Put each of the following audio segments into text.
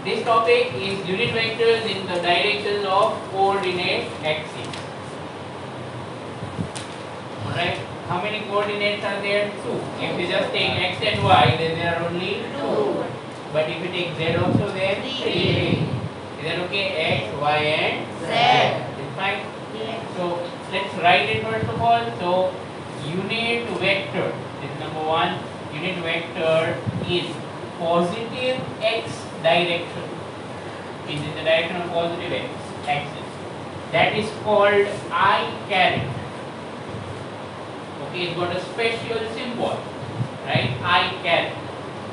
This topic is unit vectors in the directions of coordinate axes. Alright, how many coordinates are there? 2. If you just take x and y, then there are only 2. But if you take z also, then 3. Is that okay? X, y and z. Is fine? Yes. So let's write it first of all. So unit vector is number 1. Unit vector is positive x direction. Is in the direction of positive x axis. That is called I caret. Okay, it's got a special symbol, right? I caret.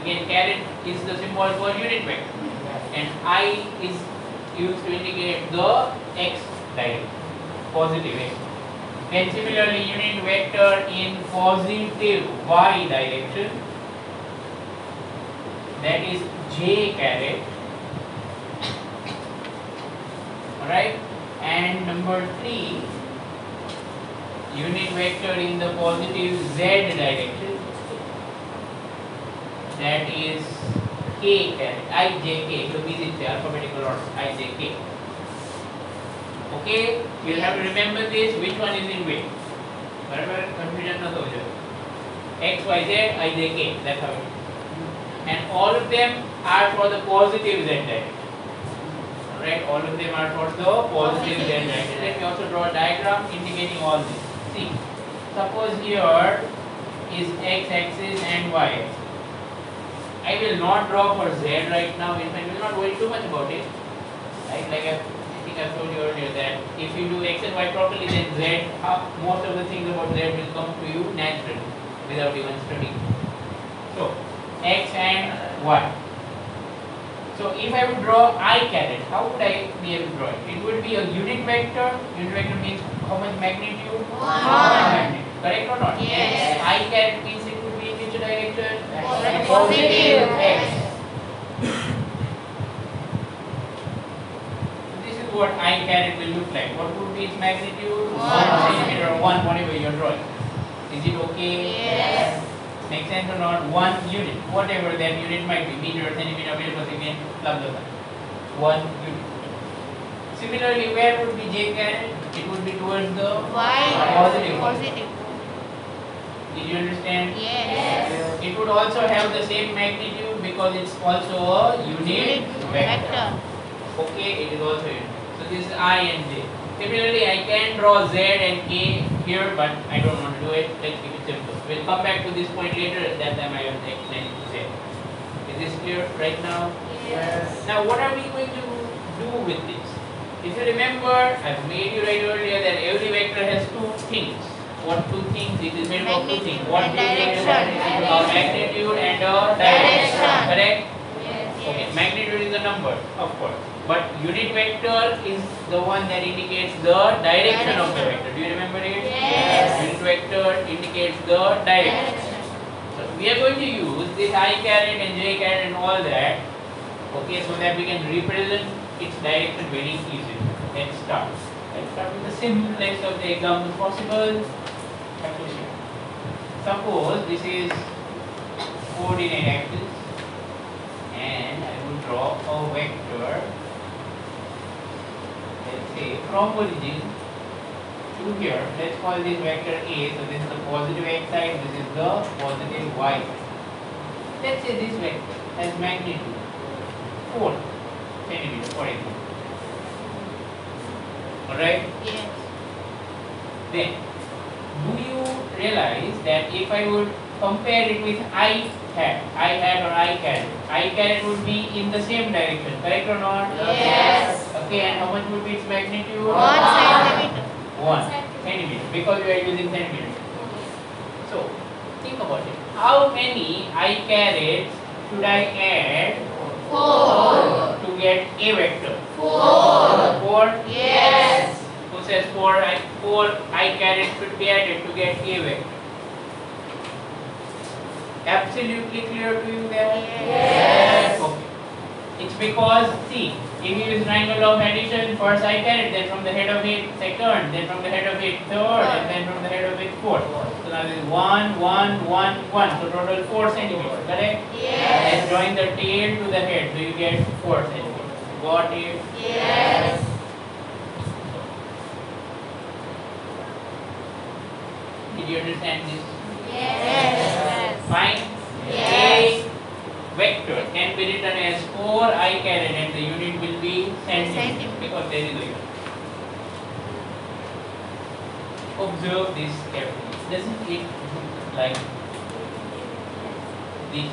Again, caret is the symbol for unit vector, and I is used to indicate the x direction, positive x. Then similarly, unit vector in positive y direction, that is j caret. Alright, and number 3, unit vector in the positive z direction, that is k caret, ijk, so these is the alphabetical order, ijk. Okay, you'll have to remember this, which one is in which. Whatever confusion not ho jaye. X, Y, Z, I, J, K, that's how it is. And all of them are for the positive z direction. Right, all of them are for the positive z direction. Let me also draw a diagram indicating all this. See, suppose here is x axis and y axis. I will not draw for z right now. In fact, I will not worry too much about it. Right, like I think I told you earlier that if you do x and y properly, then z, most of the things about z will come to you naturally without even studying. So, x and y. So if I would draw I caret, how would I be able to draw it? It would be a unit vector. Unit vector means how much magnitude? 1 magnitude. Correct or not? Yes. I caret means it would be in which direction? Positive x. So this is what I caret will look like. What would be its magnitude? 1 centimeter or 1, whatever you are drawing. Is it okay? Yes. Make sense or not? 1 unit, whatever that unit might be, meter, centimeter, meter per second, blah blah blah. 1 unit. Similarly, where would be j caret? It would be towards the positive. Positive. Did you understand? Yes. It would also have the same magnitude because it's also a unit vector. Okay, it is also unit. So this is I and j. Similarly, I can draw z and k here, but I don't want to do it. Let's keep it simple. We'll come back to this point later. At that time, I will explain z. Is this clear right now? Yes. Now, what are we going to do with this? If you remember, I've made you write earlier that every vector has 2 things. What 2 things? It is made of 2 things. What and do you mean? direction. A magnitude and a direction. Direction. Correct? Yes. Okay, magnitude is the number, of course. But unit vector is the one that indicates the direction of the vector. Do you remember it? Yes. Unit vector indicates the direction. So we are going to use this I caret and j caret and all that, okay, so that we can represent its direction very easily. Let's start. Let's start with the simplest of the examples possible. Suppose this is coordinate axis, and I will draw a vector. Let's say from origin to here. Let's call this vector A. So this is the positive x side, this is the positive y side. Let's say this vector has magnitude 4 centimeters, for example. Alright? Yes. Then, do you realize that if I would compare it with I hat or I caret would be in the same direction, correct or not? Yes. Okay, and how much would be its magnitude? 1 centimeter. 1 centimeter, because we are using centimeters. So, think about it. How many I carets should I add 4. to get a vector? 4. 4? Yes. Who says 4 I carets should be added to get a vector? Absolutely clear to you there? Yes. Okay. It's It's because, see, if you use triangle of addition, first I carried, then from the head of it second, then from the head of it third, and then from the head of it fourth. So now this is 1, 1, 1, 1. So total 4 centimeters, correct? Yes. And join the tail to the head, so you get 4 centimeters. Got it? Yes. Did you understand this? Yes. Fine? Yes. A vector can be written as 4I caret and the unit will be centimeter Centimeter. because there is a unit. Observe this carefully. Doesn't it look like this?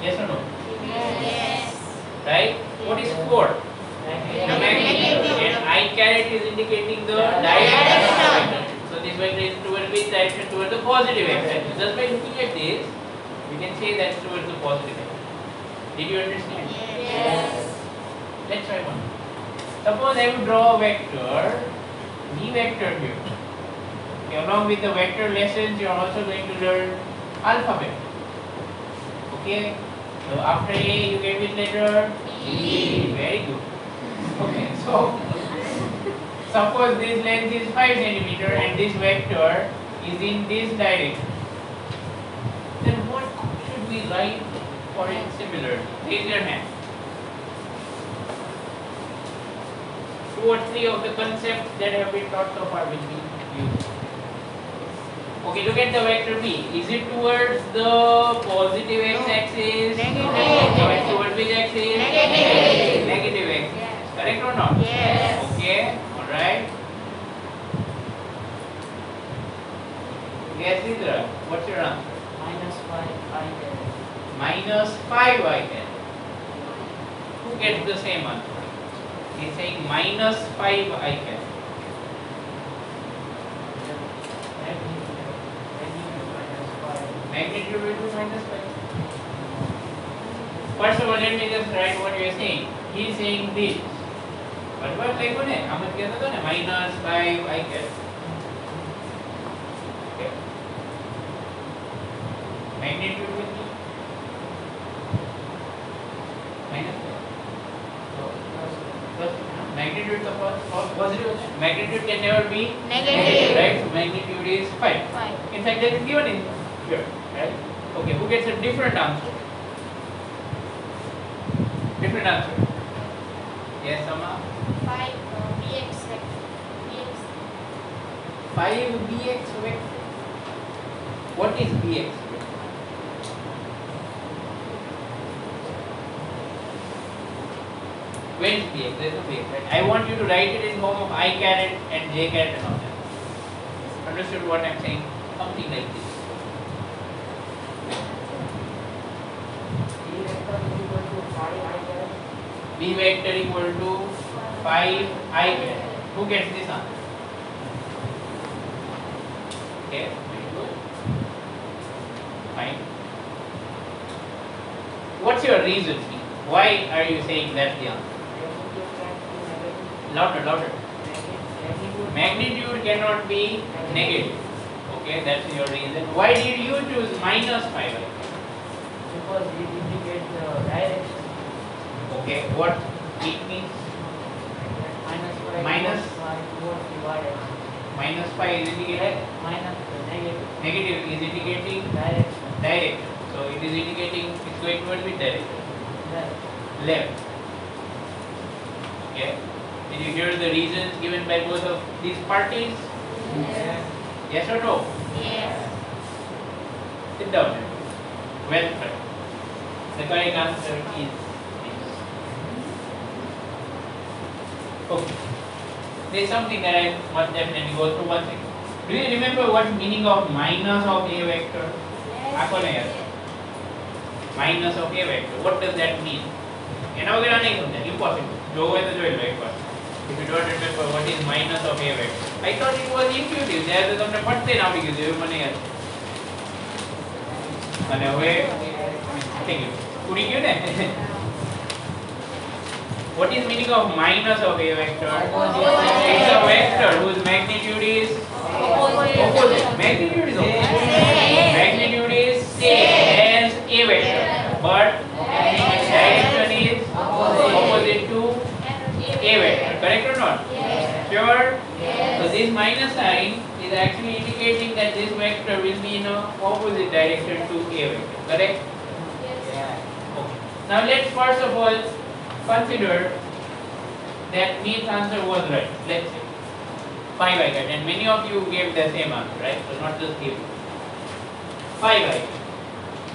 Yes or no? Yes. Right? What is 4? The magnitude. And I caret is indicating the direction of the vector. So this vector is towards which direction? Towards the positive x-axis. Just by looking at this, we can say that's towards the positive x-axis. Did you understand? Yes. Let's try one. Suppose I would draw a vector, B vector here. Okay, along with the vector lessons, you are also going to learn alphabet. Okay? So after A, you get which letter? E. Very good. Okay, so suppose this length is 5 centimeter and this vector is in this direction. Then what should we write for it similarly? Raise your hand. 2 or 3 of the concepts that have been taught so far will be used. Okay, look at the vector B. Is it towards the positive x-axis? Negative. So it's towards which axis? Negative. Negative axis. Yes. Correct or not? Yes. Okay, alright. Yes, Indra, what's your answer? -5I caret. Minus 5I caret. Who gets the same answer? He's saying minus 5I caret. Magnitude will be minus 5. First of all, let me just write what you are saying. He is saying this. बराबर लिखो ने, हम कहते तो ना minus 5I caret. Okay. Magnitude will be minus 5. So, first magnitude the first positive. Magnitude can never be Negative. right? So magnitude is 5. 5. In fact, that is given in here, right? Okay, who gets a different answer? Different answer. Yes, Amma. 5 bx bx 5 bx vector. What is bx? Where is bx? There is no bx, right? I want you to write it in form of I caret and j caret and all that. Understood what I'm saying? Something like this. B vector equal to 5I caret. Who gets this answer? Okay, very good. Fine. What's your reason? Why are you saying that's the answer? Louder, louder. Magnitude cannot be negative. Okay, that's your reason. Why did you choose minus 5I? Because it indicates the direction. Okay, what it means? -5 Minus? towards the y-axis. Minus 5 is indicating Minus the negative negative is indicating direction. direction. So it is indicating it's going towards which direction? Left. Left. Okay. Did you hear the reasons given by both of these parties? Yes. Yes or no? Yes. Sit down. Well done. The correct answer is this. Okay. There is something that I must definitely go through once again. Do you remember what meaning of minus of a vector? આખો ને યાર. Minus of a vector. What does that mean? એના વગર નહીં સમજાય. Impossible. જોવો હોય તો જોઈ લો એકવાર. If you don't remember what is minus of a vector. I thought it was intuitive. ત્યારે તો તમને ફટતે ના આવડી ગયું એવું મને યાદ. અને હવે થઈ ગયું. પૂરી ગયું ને? What is meaning of minus of a vector? It's a vector whose magnitude is opposite. Magnitude is opposite. Magnitude is same as a vector, but direction minus sign is actually indicating that this vector will be in a opposite direction to A vector. Correct? Yes. Yeah. Okay. Now let's first of all consider that Meet's answer was right. Let's say 5 I got, and many of you gave the same answer, right? So not just give 5 I got.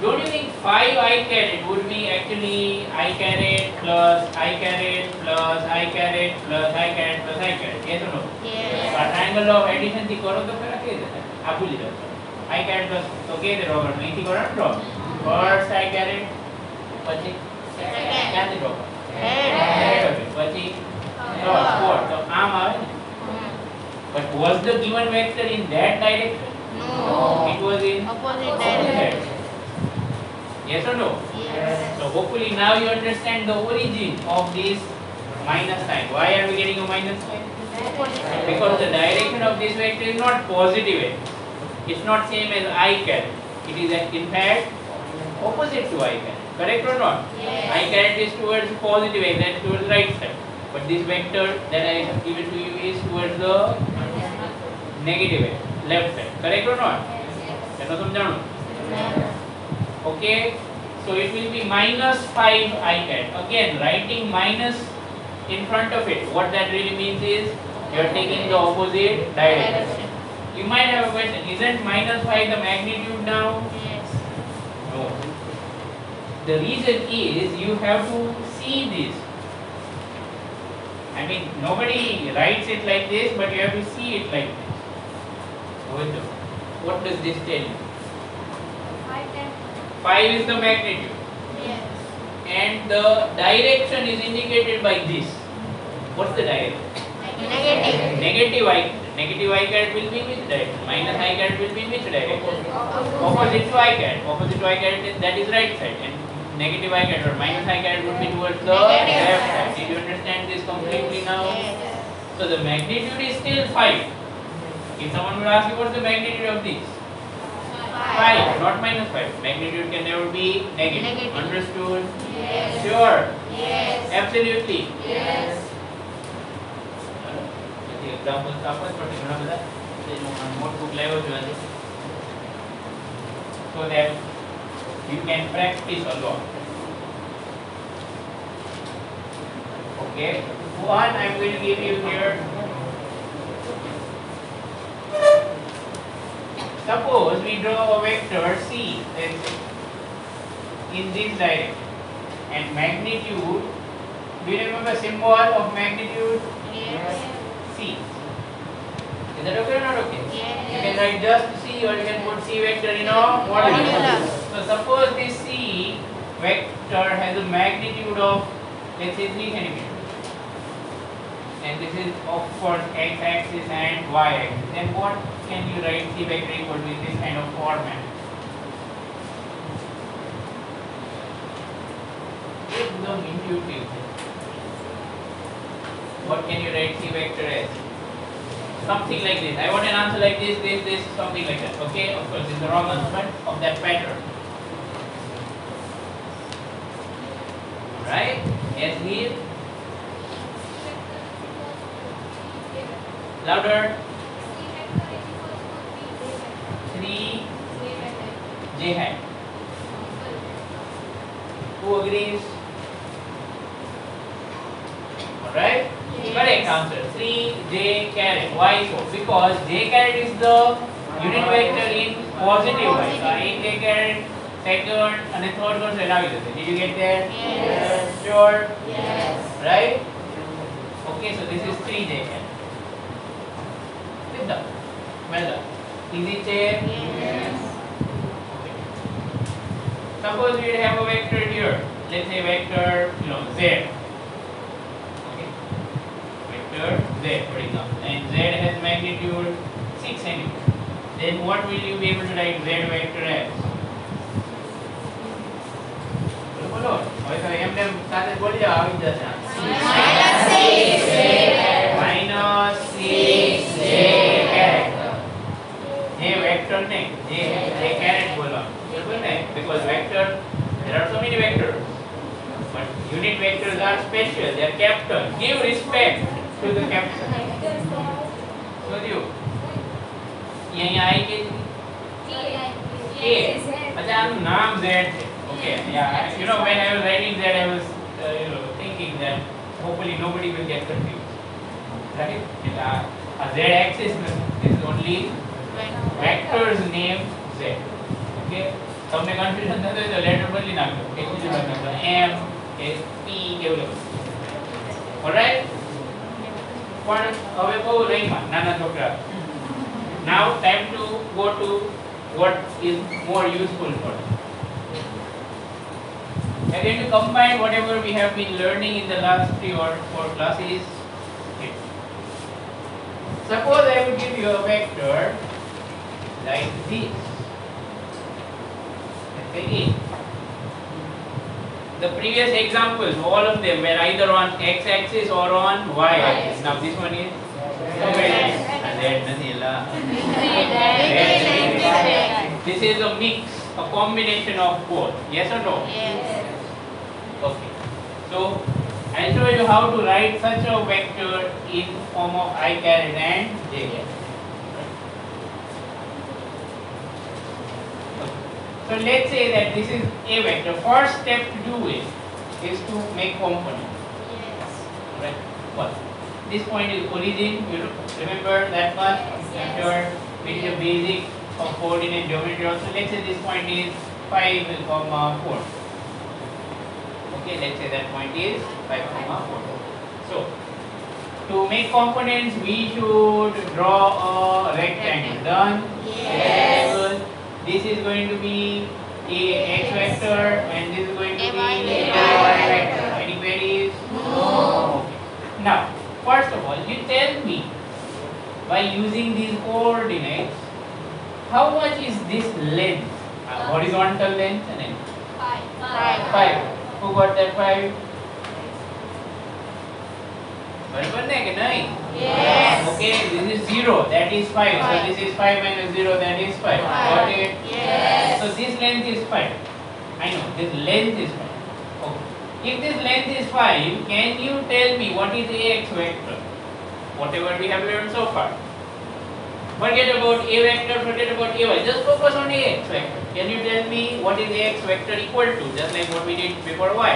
Don't you think 5 I caret would be actually I caret plus I caret plus I caret plus I caret plus I caret? Yes or no? Yes. Triangle of addition થી કરો તો ખરા કે આ ભૂલી જાવ I caret plus તો કે દે રોબર અહીંથી કરો ને ડ્રો ફર્સ્ટ I caret પછી ક્યાંથી ડ્રો પછી ક્રોસ 4 તો આમ આવે ને but was the given vector in that direction? No. It was in Opposite opposite direction. direction. Yes or no? Yes. So hopefully now you understand the origin of this minus sign. Why are we getting a minus sign? Because the direction of this vector is not positive x. It's not same as I caret. It is in fact opposite to I caret. Correct or not? Yes. I caret is towards positive x, that is towards right side. But this vector that I have given to you is towards the negative x, left side. Correct or not? Then समझानो. Okay. So it will be minus 5 I caret. Again, writing minus in front of it. What that really means is you are taking the opposite direction. You might have a question. Isn't minus 5 the magnitude now? Yes. No. The reason is you have to see this. I mean, nobody writes it like this, but you have to see it like this. What does this tell you? 5 is the magnitude. Yes. And the direction is indicated by this. What's the direction? Negative. Negative I caret will be in which direction? Minus I caret will be in which direction? Opposite to I caret. Opposite to I caret is, that is right side. And negative I caret or minus I caret would be towards the Negative. left side. Did you understand this completely now? Yes. So the magnitude is still 5. If someone would ask you what's the magnitude of this? 5, not minus 5. Magnitude can never be negative. Negative. Understood? Yes. Sure? Yes. Absolutely? Yes. Examples આપવા જ પડશે ઘણા બધા એનો notebook લાવ્યો છું આજે so that you can practice a lot. Okay, one I'm going to give you here. Suppose we draw a vector C in this direction and magnitude. Do you remember symbol of magnitude? Yes. C. Is that okay or not okay? Yes. You can write just C or you can put C vector in a modular. Modular. So suppose this C vector has a magnitude of, let's say, 3 centimeters. And this is of course x axis and y axis. Then what can you write C vector equal to in this kind of format? एकदम intuitive. What can you write C vector as? Something like this. I want an answer like this, something like that. Okay? Of course, this is the wrong answer, but of that pattern. Right? Yes, here. Louder. 3 J hat. Who agrees? Alright? Yes. Correct answer. 3 J caret. Why so? Because J caret is the unit vector in positive y. So in J caret, second and third one આવી જશે. Did you get that? Yes. Sure? Yes. Right? Okay, so this is 3 J caret. Sit down. Well done. Easy chair? Yes. Okay. Suppose we have a vector here. Let's say vector, Z. Okay. Vector Z, for example. And Z has magnitude 6 cm. Then what will you be able to write Z vector as? બોલો હવે તો એમને સાથે બોલી જાઓ આવી જશે minus 6 J caret. J vector ને J caret બોલો બરાબર ને because vector there are so many vectors but unit vectors are special, they are capital. Give respect to the capital. શું થયું? એ અહીંયા I કે A. અચ્છા આનું નામ Z છે. Okay. Yeah. You know when I was writing that I was thinking that hopefully nobody will get confused. Right? એટલે આ Z axis is only vector's name Z. Okay. તમને કન્ફ્યુઝન થતું હોય તો લેટર બદલી નાખો. કે બીજું લખો M કે P કેવું લખો. Alright? પણ હવે બહુ રહીમાં નાના છોકરા. Now time to go to what is more useful for us. We are going to combine whatever we have been learning in the last 3 or 4 classes. Okay. Suppose I would give you a vector like this. Let's say A. The previous examples, all of them were either on x-axis or on y-axis. Now this one is this is a mix, a combination of both. Yes or no? Okay. So I'll show you how to write such a vector in form of I caret and j caret. Okay. So let's say that this is a vector. First step to do is to make components. Right? What? This point is origin. You remember that one? Yes. Sure. We did the basic of coordinate geometry. Also, let's say this point is 5, 4. Okay, let's say that point is 5, 4. So, to make components, we should draw a rectangle. Done? Yes. Good. This is going to be a x vector, and this is going to be A y vector. Any queries? No. Okay. Now, first of all, you tell me by using these coordinates, how much is this length? Horizontal length and then 5. Who got that 5? बराबर है कि नहीं? Yes. Okay, this is 0. That is 5. So this is 5 minus 0. That is 5. Got it? Yes. So this length is 5. I know this length is 5. Okay. If this length is 5, can you tell me what is ax vector? Whatever we have learned so far. Forget about a vector, forget about ay. Just focus on ax vector. Can you tell me what is ax vector equal to? Just like what we did before y.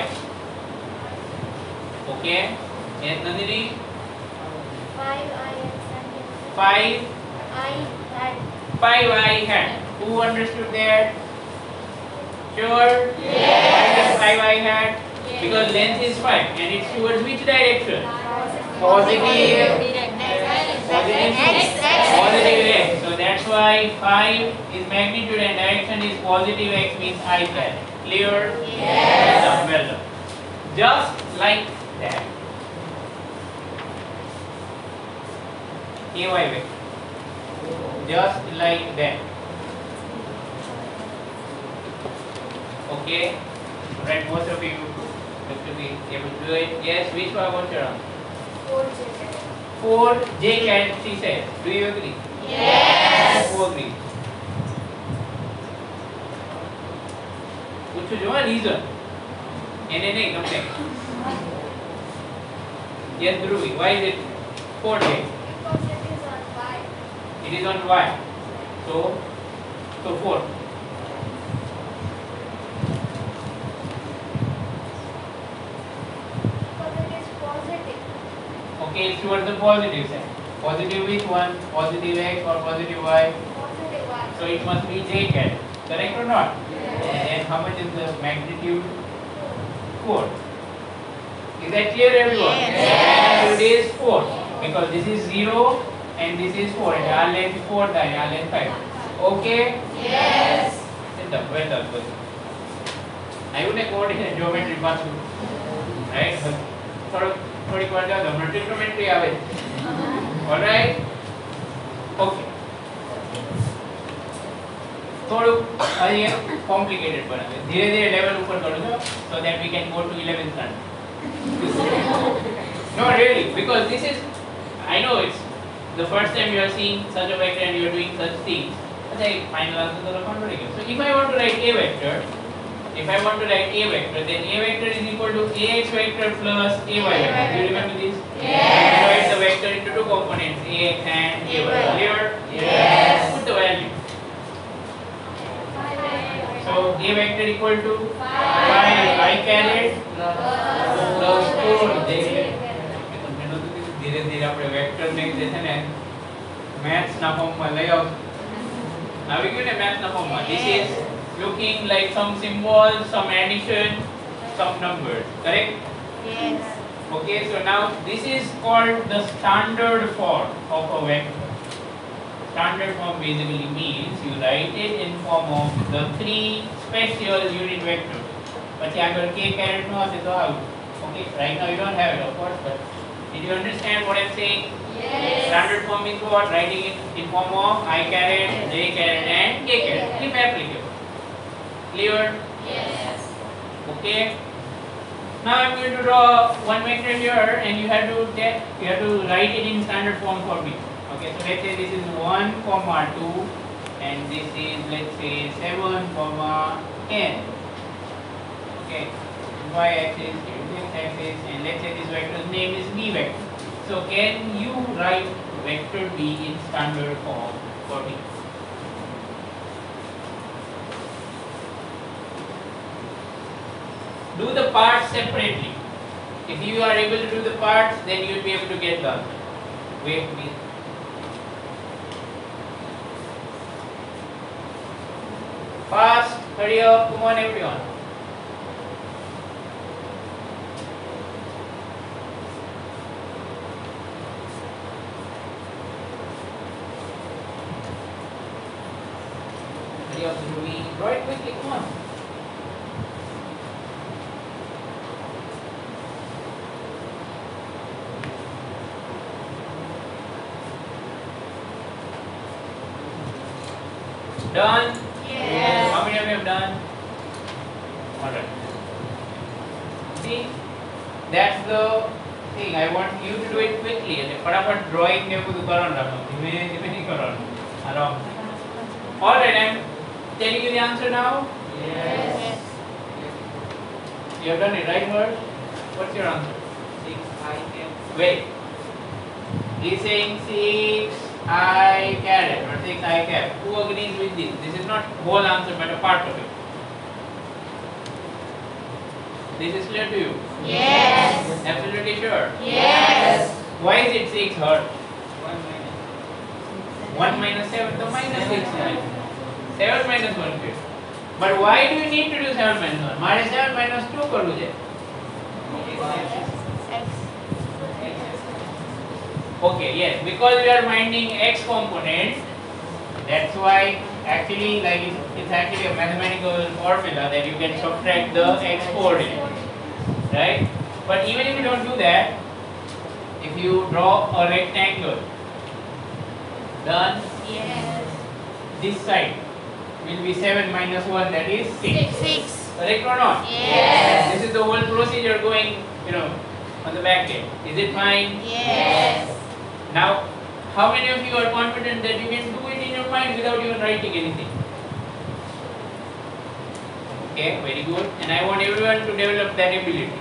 Okay. Yes, Nandini? 5I hat. Who understood that? Sure? Yes. 5I hat. Because length is 5 and it's towards which direction? Positive. Positive x. So that's why 5 is magnitude and direction is positive x means I hat. Clear? Yes. Well done. Just like that. AY vector. Just like that. Okay? Right, most of you have to be able to do it. Yes, which one was your answer? 4j caret, she said. Do you agree? Yes. Who agrees? પૂછું જો reason. એને નહીં તમને. Yes, Dhruvi. Why is it 4j? It is on y. So 4. Okay, it's towards the positive side. Positive which one? Positive x or positive y? So it must be j caret. Correct or not? And how much is the magnitude? 4. Is that clear, everyone? Yes. Magnitude is 4 because this is 0 and this is 4. And our length 4, then our length 5. Okay? Yes. Sit down. Well done. Good. I would have coordinate geometry pass. Right? થોડીક વાર જાવ તો trigonometry આવે. Alright? Okay. થોડું અહીંયા complicated બનાવે. ધીરે ધીરે લેવલ ઉપર કરો છો so that we can go to 11th standard. No, really, because this is, I know it's the first time you are seeing such a vector and you are doing such things. But I final answer to the conversion. So if I want to write a vector, then a vector is equal to ax vector plus ay vector. Do you remember this? Yes. Write the vector into two components, A and A1. A1. Clear? Yes. Put the value. So A vector equal to 5 I carried plus 4 J. ધીરે ધીરે આપણે vector ને જે છે ને maths ના ફોર્મમાં લઈ આવી ગયું ને મેથ્સ ના ફોર્મમાં. This is looking like some symbols, some addition, some numbers. Correct? Yes. Okay, so now this is called the standard form of a vector. Standard form basically means you write it in form of the three special unit vectors. But આગળ k caret નો હશે તો આવું. Okay, right now you don't have it of course, but did you understand what I'm saying? Yes. Standard form is what? Writing it in form of I caret, j caret and k caret. If applicable. Clear? Yes. Okay. Now I'm going to draw one vector here, and you have to write it in standard form for me. Okay. So let's say this is 1, 2, and this is, let's say, 7, 10. Okay. Y axis, x axis, and let's say this vector's name is b vector. So can you write vector b in standard form for me? Do the parts separately. If you are able to do the parts, then you will be able to get the answer. Wait me. Fast, hurry up, come on everyone. Hurry up, Ruby. Draw it quickly, come on. Done? Yes. How many of you have done? Alright. See, that's the thing. I want you to do it quickly. એટલે ફટાફટ drawing ને બધું કરવાનું રાખો. ધીમે ધીમે નહીં કરવાનું. આરામ. Alright, I'm telling you the answer now. Yes. You have done it, right, Harsh? What's your answer? 6 I cap. Wait. He's saying 6I caret or 6I cap. Who agrees with this? This is not whole answer but a part of it. This is clear to you? Yes. Absolutely sure? Yes. Why is it 6 Harsh? 1 1 minus 7, so minus 6 right? 7 minus 1 फिर. But why do you need to do 7 minus 1? मारे 7 minus 2 करलू जे. X. Okay, yes, because we are finding x component, that's why actually like it's actually a mathematical formula that you can subtract the x coordinate, right? But even if you don't do that, if you draw a rectangle, done, Yes. this side will be 7 minus 1, that is 6. 6. Correct or not? Yes. This is the whole procedure going, on the back end. Is it fine? Yes. Now, how many of you are confident that you can do it in your mind without even writing anything? Okay, very good. And I want everyone to develop that ability.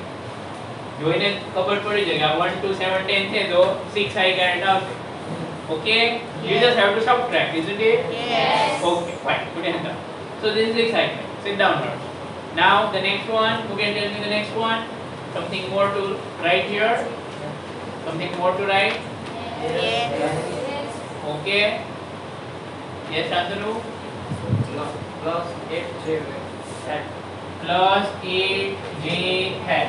જોઈને ખબર પડી જાય કે 1 2 7 10 છે તો 6 I carried out. Okay, you just have to subtract, isn't it? Yes. Okay, fine. Put your hand up. So this is 6 I carried. Sit down now. Now the next one. Who can tell me the next one? Something more to write here. Something more to write. Yes. Okay. Yes, Shantanu. plus 8 J hat. Plus 8J hat.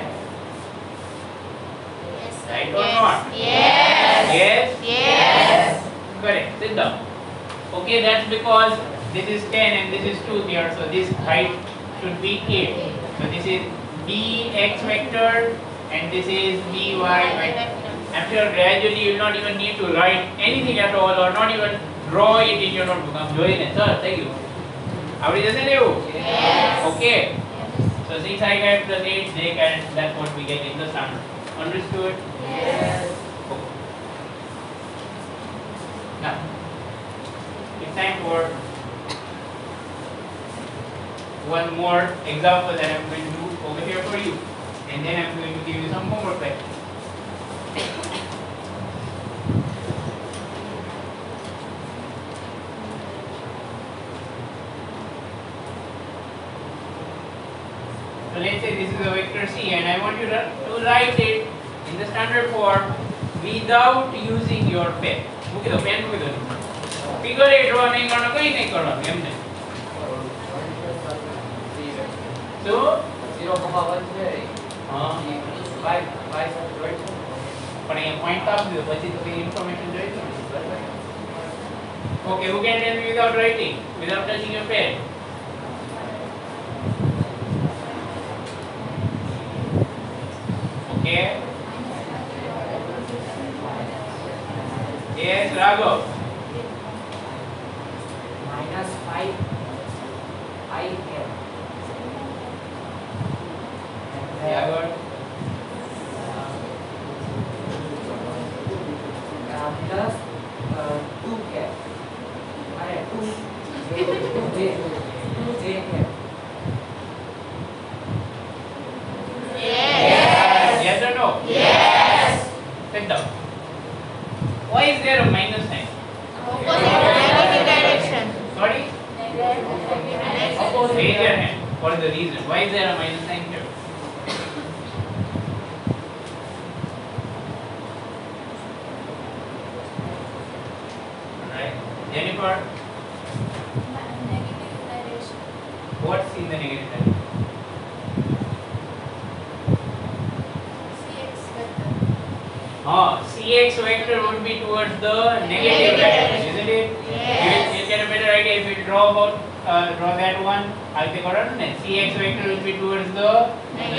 Yes. Right or not? Yes. Yes? Yes. Correct. Sit down. Okay, that's because this is 10 and this is 2 here. So this height should be 8. So this is dx vector and this is dy vector. I'm sure gradually you will not even need to write anything at all or not even draw it in your notebook. I'm doing it. Sir, thank you. આવડી જશે ને એવું? Yes. Okay. So 6I carried plus 8J carried, that's what we get in the standard. Understood? Yes. Okay. Now, it's time for one more example that I'm going to do over here for you. And then I'm going to give you some homework questions. this is a vector C and I want you to write it in the standard form without using your pen. મૂકી દો pen મૂકી દો. Figure એ draw નહીં કરવાનો, કઈ નહીં કરવાનું એમને. તો 0,1 છે. હા y સાથે જોઈન્ટ છે. પણ અહીંયા પોઈન્ટ આપી દો પછી તો કઈ ઇન્ફોર્મેશન જોઈશે ને. Okay, who can tell me without writing, without touching your pen? Okay. Yes, Raghav. -5 I m. Yeah, good. Plus 2 cap. अरे 2 j cap. Yes or no? Yes. Sit down. Why is there a minus sign? Opposite negative direction. Sorry? Opposite. Raise your hand. What is the reason? Why is there a minus sign here? Alright. Jennifer, Negative direction. what's in the negative direction? CX vector. Cx vector would be towards the negative direction, isn't it? Yes. You get a better idea if you draw that one. I'll take order. Cx vector will be towards the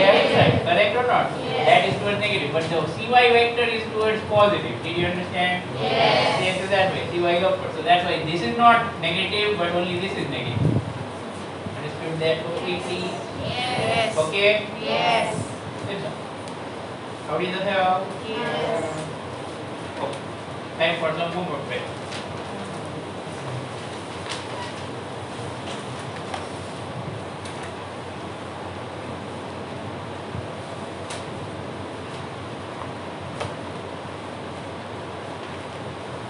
left side, correct or not? Yes. That is towards negative, but the cy vector is towards positive. Did you understand? Yes. Cx is that way, cy is upward. So that's why this is not negative, but only this is negative. Understood that completely? Yes. Okay. Yes. That's all. How did that help? Yes. Okay. Time for some homework break.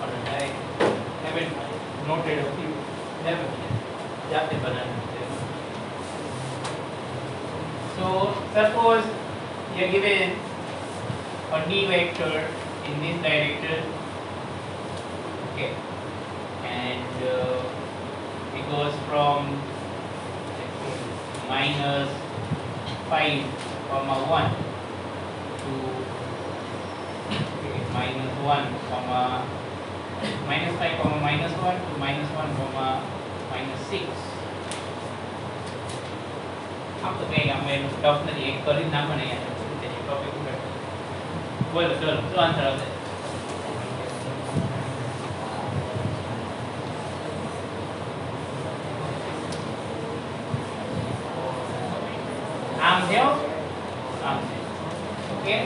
Alright, I haven't noted a few. Never. जाते बनाने हैं. So suppose you are given a d vector in this direction, okay, and it goes from minus 5 comma 1 to minus 1 comma minus 5 comma minus 1 to minus 1 comma minus 6. આમ તો કઈ આમ એનું tough નથી, એક કરી નાખો ને યાર ટોપિક ઉપર. બોલો ચલો શું આન્સર આવશે? આમ છે આમ છે. ઓકે,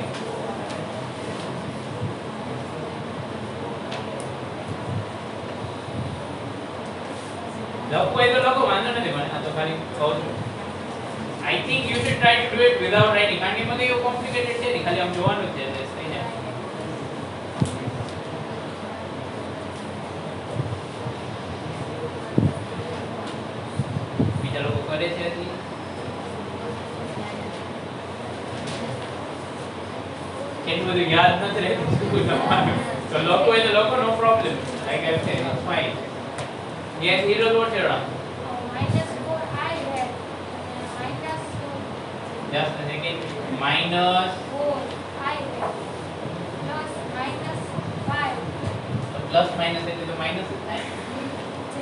લખવું હોય તો લખો, વાંધો નથી, મને આ તો ખાલી કહું છું. I think you should try to do it without writing. કારણ કે એમાં કઈ એવું complicated છે નહીં, ખાલી આમ જોવાનું જ છે એટલે થઈ જાય. બીજા લોકો કરે છે હજી? એટલું બધું યાદ નથી રહેતું શું તમારું. તો લખવું હોય તો લખો, no problem. I can say it's fine. Yes, Hero, what's your answer? -4 I have. Just a second. Minus. -4 I have. Plus -5 So plus minus એટલે તો minus જ થાય. J.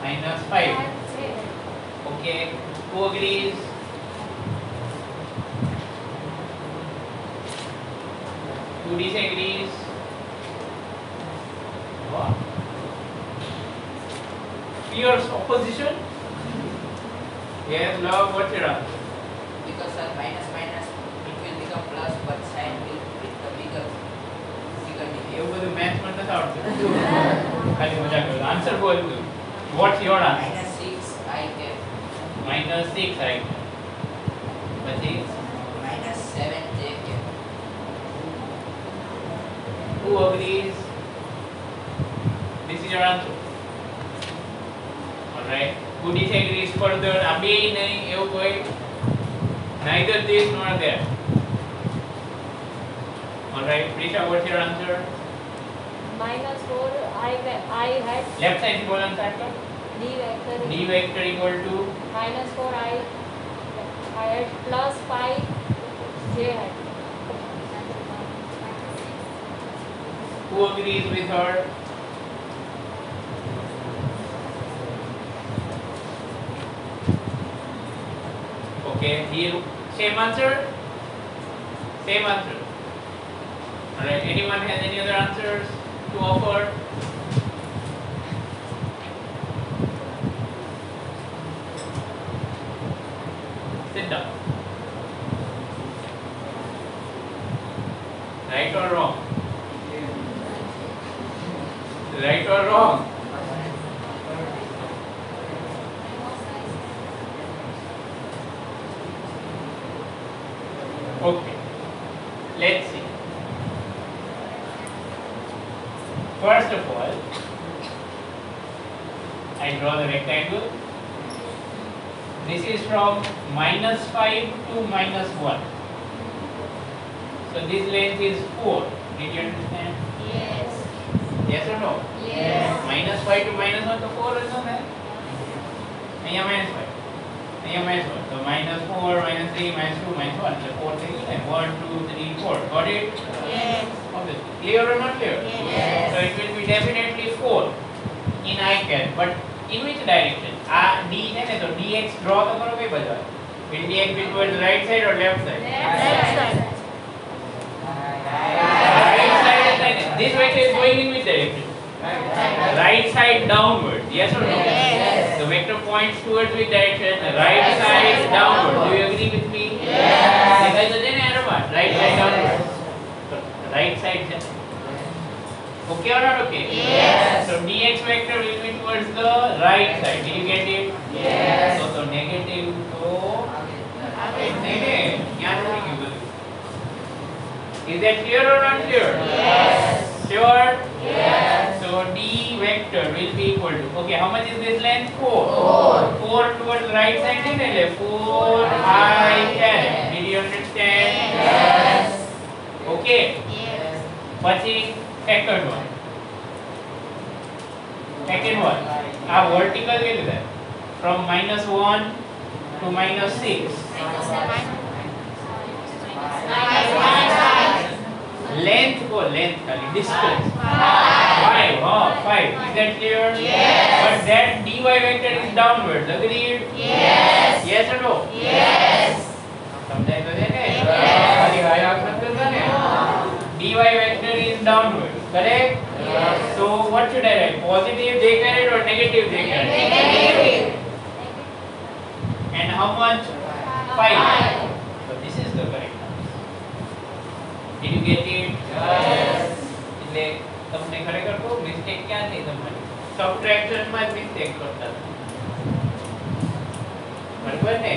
Minus 5. J. Okay. Who agrees? Who disagrees? Wow. Fierce opposition? Yes, love, what's your answer? Because minus minus it will become plus, but sign will become bigger digit. એવું બધું maths માં નથી આવડતું. ખાલી મજાક કરું. આન્સર બોલ તું. What's your answer? Minus 6 I get Minus 6, right? પછી minus 7 J get. who agrees? This is your answer. Alright. Who disagrees further? આ બે નહીં એવું કોઈ Neither this nor that. Alright, Prisha, what's your answer? minus 4 I had Left side column factor. d vector D vector equal to minus 4 I had plus 5 j hat. who agrees with her? Okay, here same answer? Same answer. Alright, anyone has any other answers to offer? Sit down. Right or wrong? Right or wrong? Okay, let's see. First of all, I draw the rectangle. This is from -5 to -1. So this length is 4. Did you understand? Yes. Yes or no? Yes. -5 to -1 तो 4 જ છે. અહીંયા -5. અહીંયા -1. So -4, -3, -2, -1. So 4 થઈ ગયું ને. 1, 2, 3, 4. Got it? Yes. Obviously. Clear or not clear? Yes. So it will be definitely 4 in I-CAD. But in which direction? આ D છે ને, તો dx draw તો કરો કઈ બાજુ? Will dx be towards the right side or left side? Left side. Right side is like this. This vector is going in which direction? Right side downward. Yes or no? Yes. The vector points towards which direction? Right side downward. Do you agree with me? Yes. દેખાય તો છે ને arrow bar? Right side downward. So, right side છે. Okay or not okay? Yes. So dx vector will be towards the right side. Did you get it? Yes. So negative તો નહીં ને ક્યાં નથી ગયું બધું? Is that clear or not clear? Yes. Sure? Yes. So d vector will be equal to, okay, how much is this length? 4. 4 towards the right side is એટલે 4 I caret. Did you understand? Yes. Okay. Yes. પછી second one. Second one. આ vertical કેટલું થાય? From -1 to -6. Length को length खाली distance. 5. हाँ 5. Is that clear? Yes. But that dy vector is downwards. Agreed? Yes. Yes or no? Yes. समझाई तो है ने? Yes. खाली हाय आप समझते हो ने? dy vector is downwards. Correct? Yes. So what should I write? Positive j caret or negative j caret? Negative. And how much? 5. So this is the correct answer. Did you get it? Yes. એટલે તમને ખરેખર કહું mistake ક્યાં થઈ તમારી? Subtraction માં જ mistake કરતા હતા. બરાબર ને?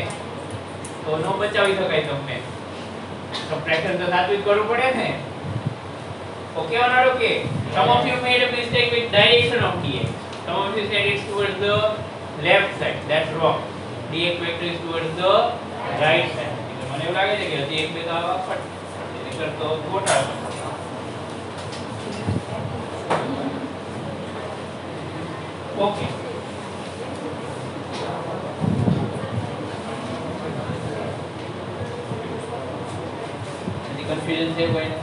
તો નો બચાવી શકાય તમને. સબટ્રેક્શન તો સાચું જ કરવું પડે ને? Okay or not okay? Some of you made a mistake with direction of dx. Some of you said it's towards the left side. That's wrong. Dx vector is towards the right side. એટલે મને એવું લાગે છે કે હજી એક બે તો આવા ફટ નહીંતર તો ખોટા હતા. Okay. Any confusion છે કોઈને?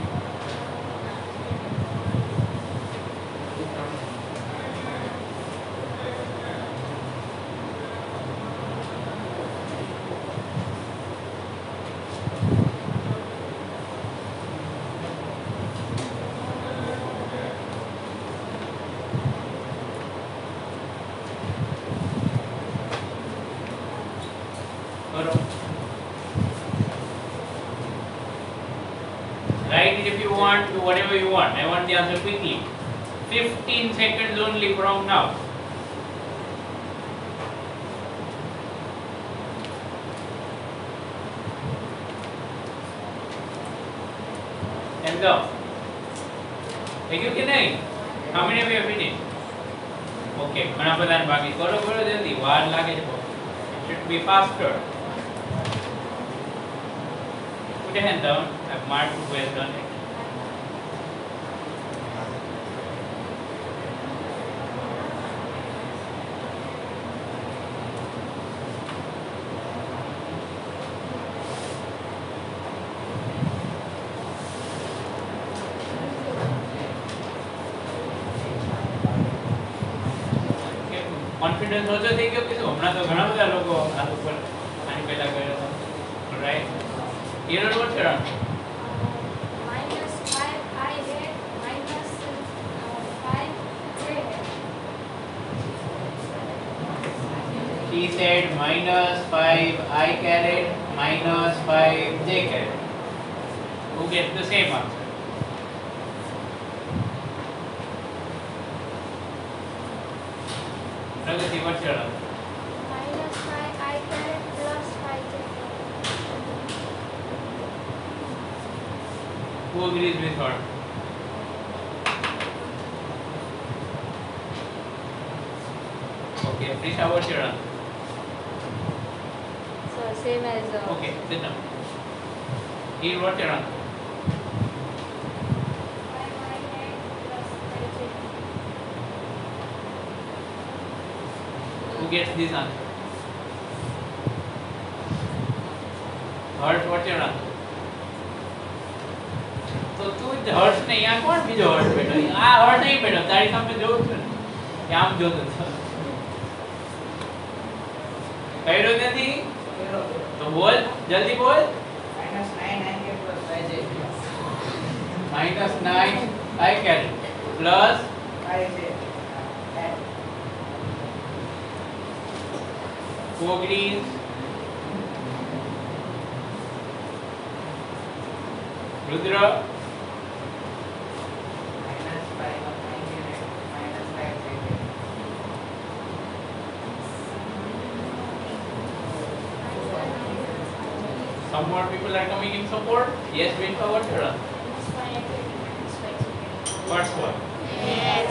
Write it if you want, do whatever you want. I want the answer quickly. 15 seconds only from now. Let's go. Thank you, Kinai. How many of you have finished? Okay, ઘણા બધાને બાકી કરો જલ્દી વાર લાગે છે. It should be faster. Put your hand down. I've marked who has done it. Confidence ઓછો થઈ ગયો કે શું? હમણાં તો ઘણા બધા લોકો આ ઉપર આની પહેલા કર્યો હતો. રાઈટ. એરર વોટ કરવાનું? minus 5 I hat minus 5 J hat. She said minus 5 I caret minus 5 J caret. Who gets the same answer? Pragati, what's your answer? Minus 5 I caret plus 5 J hat. Who agrees with her? Okay, Prisha, what's your answer? So same as Okay, sit down. Here, what's your answer? 5 I hat plus 5 J hat. Who gets this answer? Hers, what's your answer? તો તું જ હર્ષ ને અહીંયા કોણ બીજો હર્ષ બેઠો? આ હર્ષ નહીં બેઠો, તારી સામે જોઉં છું ને કે આમ જોતો હતો. કર્યો નથી તો બોલ, જલ્દી બોલ. minus 9 I caret -9 I caret plus plus 5 J hat. who agrees? Rudra, minus 5 of I caret minus 5 J hat. some more people are coming in support. Yes, Vinka, what's your answer? Minus 5 I caret minus 5 J hat. First one. Yes.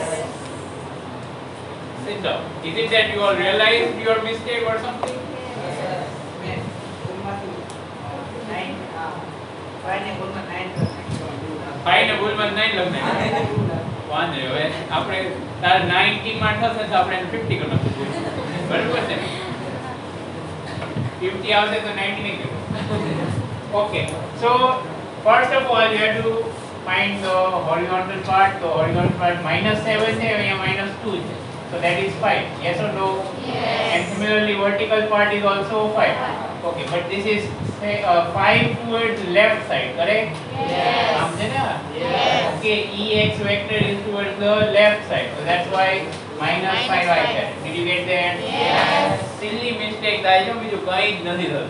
Sit down. Is it that you all realized your mistake or something? મેં ગુણમાંથી 9 5 ને ગુણમાં 9 5 ને ભૂલમાં 9 લખને. વાંધો નહીં. હવે આપણે તાર 90 માં થશે તો આપણે એને 50 કરી નાખીશું. બરાબર છે? 50 આવશે તો 90 નહીં કરવું. Okay. So first of all you have to find the horizontal part. So horizontal part -7 છે અહીંયા -2 છે. So that is 5. Yes or no? Yes. And similarly vertical part is also 5. Okay, but this is say 5 towards left side, correct? Yes. સમજે ને? Yes. Okay, Ex vector is towards the left side. So that's why -5 I caret. Did you get that? Yes. Silly mistake થાય છે, બીજું કંઈ જ નથી થતું.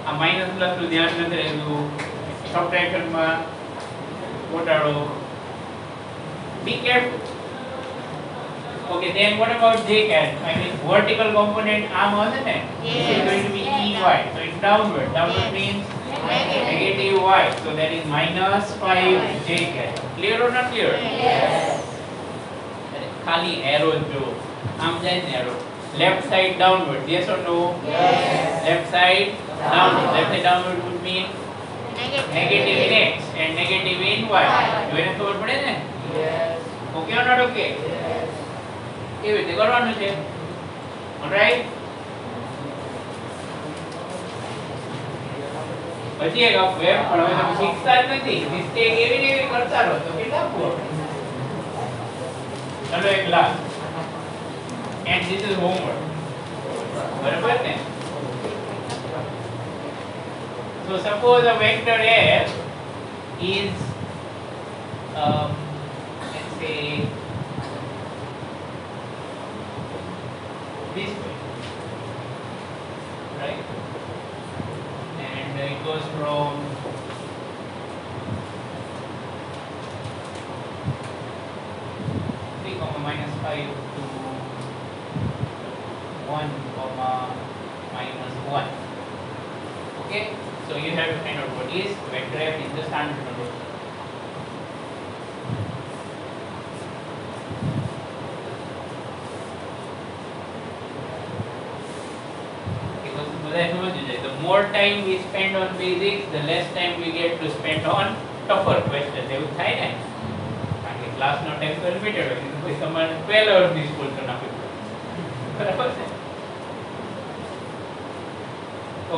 આ માઈનસ પ્લસ નું ધ્યાન નથી રહેતું. સબટ્રેક્શન માં ઘટાડો. Be careful. Okay, then what about J caret? I mean vertical component arm હશે ને? This is going to be Yes. EY. So it's downward. Downward means negative Y. So that is -5 J caret. Clear or not clear? Yes. ખાલી arrow જો આમ જાય ને arrow. Left side downward. Yes or no? Yes. Left side downward. Left side downward would mean negative in X and negative in Y. જોઈને ખબર પડે ને? Yes. Okay or not okay? Yes. કેવી રીતે કરવાનું છે? Alright? પછી એક આપવું એમ, પણ હવે તમે શીખતા જ નથી. મિસ્ટેક એવી ને એવી કરતા રહો તો કેટલા આપવું આપણે? ચલો એક lakh. And this is homework. બરાબર ને? So suppose a vector F is let's say this way, right? And it goes from -3, -5 to 1, -1. Okay, so you have to find out what is vector F in the standard notation. Okay, so બધા બધા સમજી જાય. The more time we spend on basics, the less time we get to spend on tougher questions. એવું થાય ને, કારણ કે ક્લાસનો time તો લિમિટેડ હોય, તો પછી તમારે 12 અવર્સની સ્કૂલ તો નાખવી પડે. બરાબર છે?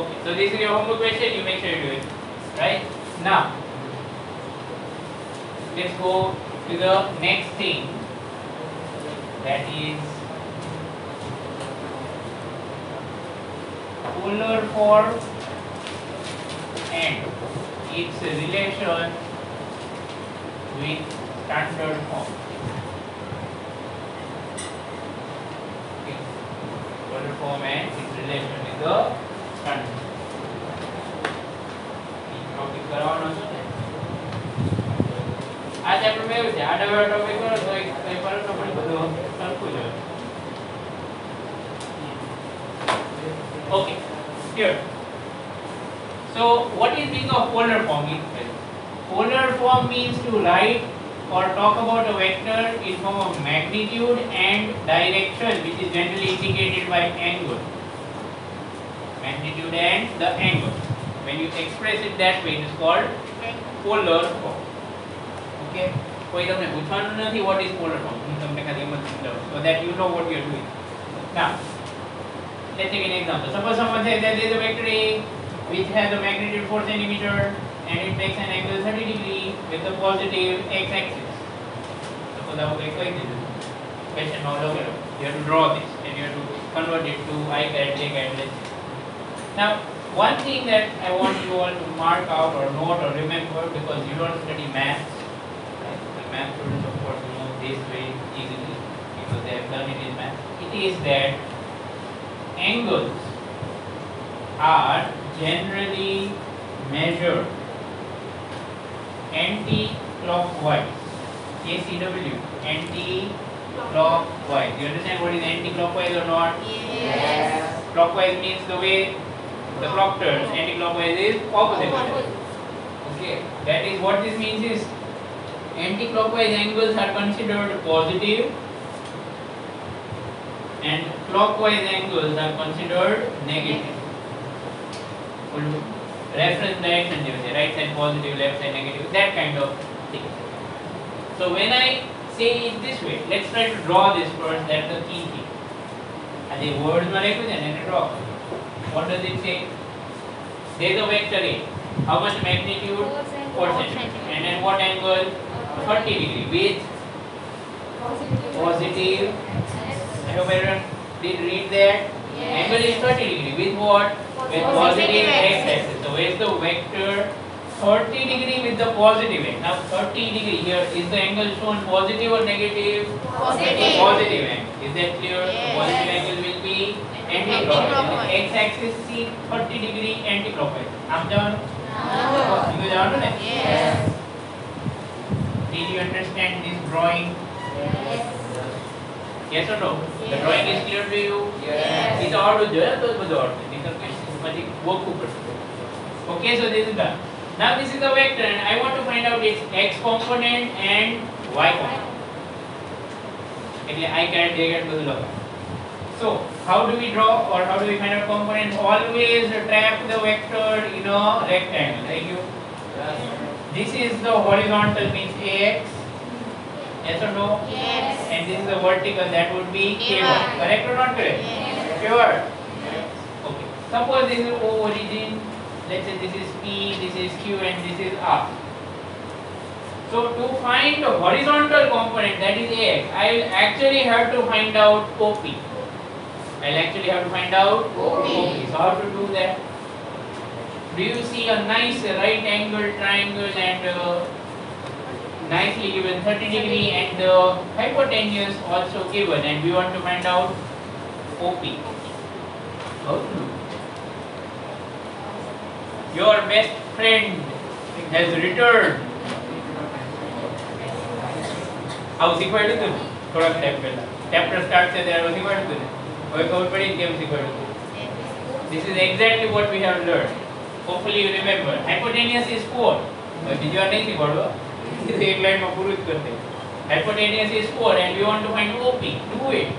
Okay, so this is your homework question. You make sure you do it. Right? Now, let's go to the next thing. That is polar form and its relation with standard form. Okay. Polar form and its relation with the standard. Topic કરવાનો છે ને આ chapter માં એવું છે આ નવો topic કરો તો એક પેપર નો પણ બધું સરખું જ હોય. Okay, here. So, what is meaning of polar form? Polar form means to write or talk about a vector in form of magnitude and direction, which is generally indicated by angle. Magnitude and the angle. When you express it that way, it is called polar form. Okay? કોઈ તમને પૂછવાનું નથી what is polar form. હું તમને ખાલી એમ જ સમજાવું so that you know what you are doing. Now, let's take an example. Suppose someone says that there is a vector A which has a magnitude 4 cm and it makes an angle 30 degree with the positive x-axis. Suppose I will explain this. Question now, look at it. You have to draw this and you have to convert it to I cat, j cat, let's say. Now, one thing that I want you all to mark out or note or remember, because you don't study maths, right? The math students of course know this very easily because they have done it in math. It is that angles are generally measured anti-clockwise. ACW, anti-clockwise. You understand what is anti-clockwise or not? Yes. Clockwise means the way the clock turns. Anti-clockwise is opposite. Okay, that is what this means is anti-clockwise angles are considered positive and clockwise angles are considered negative. Reference direction, right side positive, left side negative, that kind of thing. So when I say it this way, let's try to draw this first. That's the key thing. And the words ma lekhu chhe ne draw. What does it say? There is a vector A. How much magnitude? 4 cm. And then what angle? 30 degree. With positive. I hope everyone did read that. Yes. Angle is 30 degree. With what? With positive x-axis. So where is the vector? 30 degree with the positive x. Now 30 degree here, is the angle shown positive or negative? Positive. Positive angle. Is that clear? Yes. The positive angle will be anti-clockwise. X-axis see 30 degree anti-clockwise. આમ જવાનું? You જવાનું ને? Yes. Did you understand this drawing? Yes. Yes or no? The Yes. drawing is clear to you? Yes. It's આવડવું જોઈએ તો બધું આવડશે. નહીંતર પછી ગોખવું પડશે. Okay, so this is done. Now this is the vector and I want to find out its x component and y component. એટલે I cat, j cat બધું લખો. So how do we draw or how do we find out components? Always trap the vector in a rectangle. Thank you. This is the horizontal means ax. Yes or no? Yes. And this is the vertical, that would be ky. Ky. Correct or not correct? Yes. Sure. Okay. Suppose this is O origin. Let's say this is P, this is Q, and this is R. So to find the horizontal component, that is AX, I will actually have to find out OP. I'll actually have to find out OP. So how to do that? Do you see a nice right angle triangle and nicely given 30 degree and the hypotenuse also given, and we want to find out OP. How to do? Your best friend has returned. આવું શીખવાડ્યું હતું ને થોડાક time પહેલા chapter start છે ત્યારે શીખવાડ્યું હતું ને હવે ખબર પડી કેમ શીખવાડ્યું હતું. This is exactly what we have learned. Hopefully you remember. Hypotenuse is 4. હવે બીજી વાર નહીં શીખવાડો. એક લાઈનમાં પૂરું જ કરતે. Hypotenuse is 4 and we want to find OP. Do it.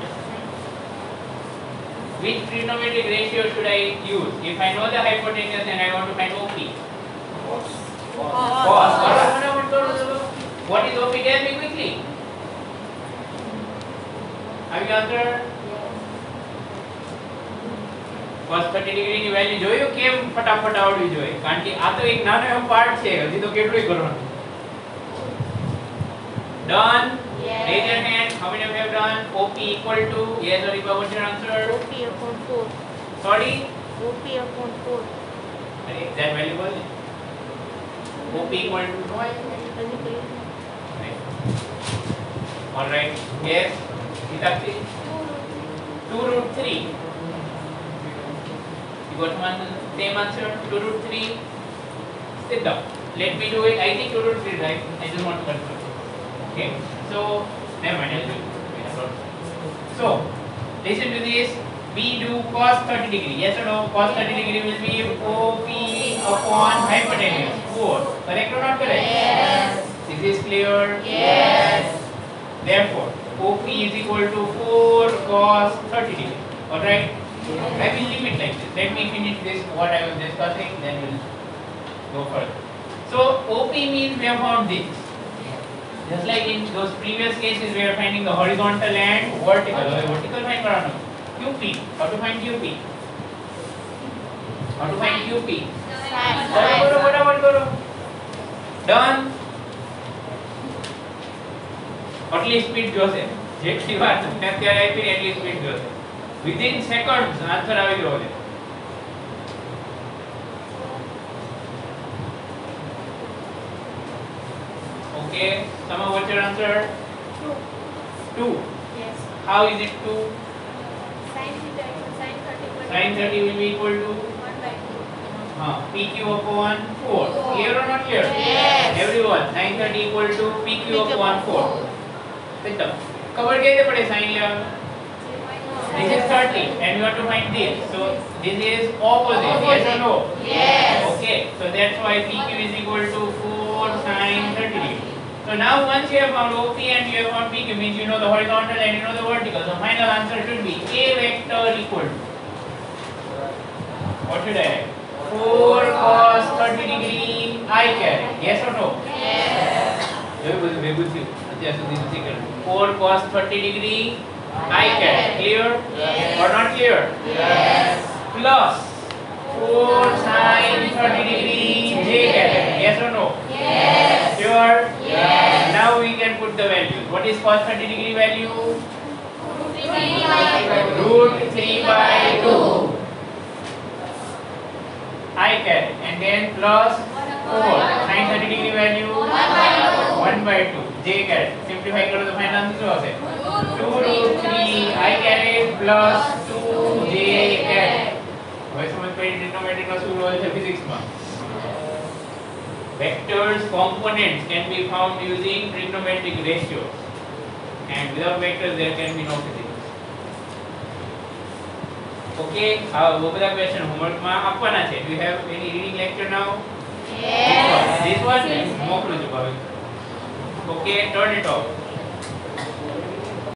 which trigonometric ratio should I use if I know the hypotenuse and I want to find OP? Cos. What is OP? Tell me quickly. Have you answered? cos 30 degree ની value જોયું કેમ ફટાફટ આવડવી જોઈએ કારણ કે આ તો એક નાનો એવો પાર્ટ છે હજી તો કેટલુંય કરવાનું. Done. Yes. Raise your hand. How many of you have done? OP equal to yes or no? What's your answer? OP upon 4. Sorry. OP upon 4. Is that valuable? OP equal to Right. all right. Yes. Hitakshi. 2 root 3. You got one same answer. 2 root 3. Sit down. Let me do it. I think 2 root 3 right. I just want to confirm. Okay. So never mind. I'll do it. So listen to this. We do cos 30 degree. Yes or no? Cos 30 degree will be OP upon hypotenuse. 4. Correct or not correct? Yes. Is this clear? Yes. Therefore, OP is equal to 4 cos 30 degree. Alright? I will leave it like this. Let me finish this what I was discussing, then we'll go further. So, OP means we have found this. Just like in those previous cases, we are finding the horizontal and vertical. Vertical find karano. QP. How to find QP? How to find QP? Karo. Done. આટલી speed જોશે જેટલી વાર તમને અત્યારે આપી એટલી speed જોશે within seconds answer આવી જવો છે okay some of what's your answer 2 Yes. how is it 2 Sin theta sin 30 sin 30 will be equal to 1/2. PQ upon 4 clear or not clear Yes. everyone sin 30 equal to PQ upon 4 System. Cover कैसे पढ़े sin level? This is 30 and you have to find this. So this is opposite. Yes or no? Yes. Okay. So that's why PQ is equal to 4 sin 30 degree. So now once you have found OP and you have found PQ means you know the horizontal and you know the vertical. So final answer should be A vector equal to what should I write? 4 cos 30 degree I carry. Yes or no? Yes. Very good. 4 cos 30 degree I carry. Clear? Yes. Or not clear? Yes. Plus 4 sin 30 degree J carry. Yes or no? Yes. Sure? Yes. Now we can put the values. What is cos 30 degree value? Root 3 by 2. I carry. And then plus 4 sin 30 degree value 1 by 2. J carry. Simplify करो तो final answer क्या है? 2 root 3 I carry plus 2 J carry. वही समझ पाए trigonometry का सूत्र है फिजिक्स में. Vectors components can be found using trigonometric ratios, and without vectors there can be no physics. Okay, वो बड़ा question homework में आपका ना चाहिए. Do you have any reading lecture now? Yes. This one मोकलो जो भाई. Okay, turn it off.